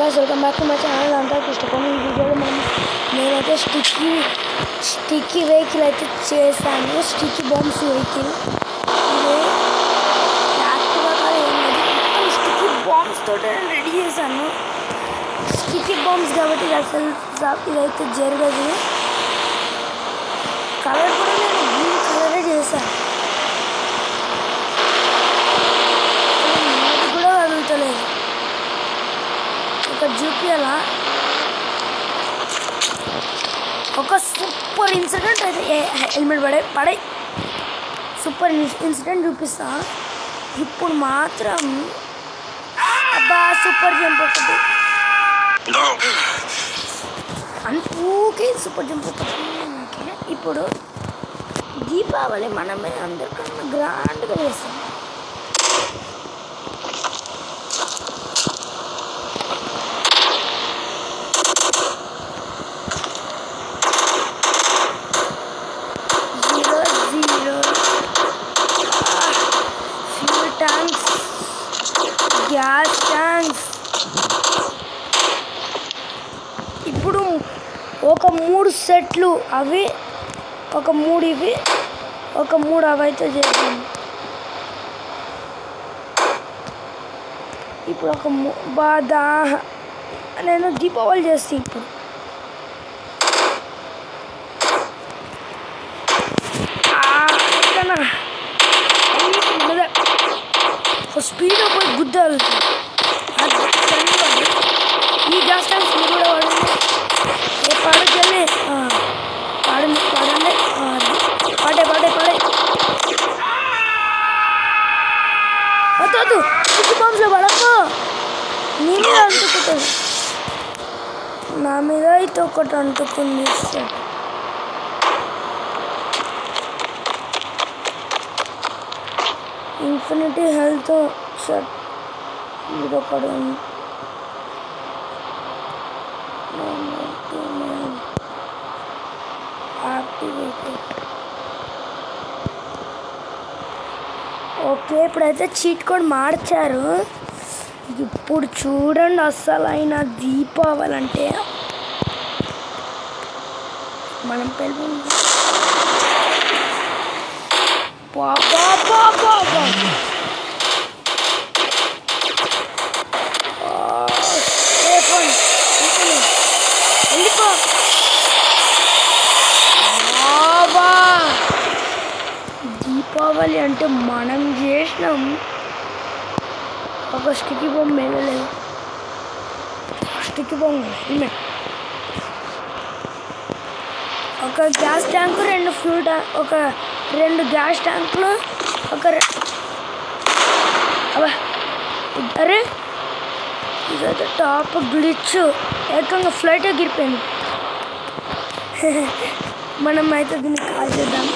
guys, welcome back to my channel. I'm Krishna. ఈ వీడియోలో నేనైతే స్టిక్కీ వెహికల్ అయితే చేశాను. స్టిక్కీ బాంబ్స్ వెహికల్ ఇది యాక్టివ్గా కాదు ఏం లేదు, స్టిక్కీ బాంబ్స్ తోటి రెడీ చేశాను. స్టిక్కీ బాంబ్స్ కాబట్టి అసలు ఇదైతే జరగదు. కలర్ కూడా నేను గ్రీన్ కలరే చేశాను. కూడా వదులుతలేదు. ఇక్కడ చూపించాలా ఒక సూపర్ ఇన్సిడెంట్ అయితే హెల్మెట్ పడే సూపర్ ఇన్సిడెంట్ చూపిస్తా. ఇప్పుడు మాత్రం అబ్బా సూపర్ జంప్ ఒకటి ఊకే సూపర్ జంప్ ఒకటి. ఇప్పుడు దీపావళి మనమే అందరికన్నా గ్రాండ్గా చేస్తాం. గ్యాస్ ట్యాంక్స్ ఇప్పుడు ఒక 3 సెట్లు అవి, ఒక 3 ఇవి, ఒక 3 అవి అయితే చేసాను. ఇప్పుడు ఒక బాదా నేను దీపావళి చేస్తాను. ఇప్పుడు స్పీడ్ పోయి గుద్దాలి. ఈ గ్యాస్ ట్యాంక్స్ మీరు కూడా వాడండి. ఏ పాడొద్దండి, పాడండి పాడే వద్దు స్టిక్కీ బాంబ్స్లో పడకు. నీ మీద అంటుకుంటుంది, నా మీద అయితే ఒకటి అంటుకుంది. ఇన్ఫినిటీ హెల్త్ షర్ట్ ఇది ఒకటి ఉంది. ఓకే, ఇప్పుడైతే చీట్ కోడ్ మార్చారు. ఇప్పుడు చూడండి అస్సలు అయినా దీపావళి అంటే మనం పెళ్ళి దీపావళి అంటే మనం చేసినాం. ఒక స్టిక్కీ బాంబ్ వెళ్ళలేదు, స్టిక్కీ బాంబ్ హెల్మెట్, ఒక గ్యాస్ ట్యాంకు, 2 ఫ్యూల్ ట్యాంక్, ఒక 2 గ్యాస్ ట్యాంకులు, ఒక అరే ఇదైతే టాప్ గ్లిచ్ ఏకంగా ఫ్లైట్ ఎగిరిపోయింది. మనం అయితే దీన్ని కాల్ చేద్దాం.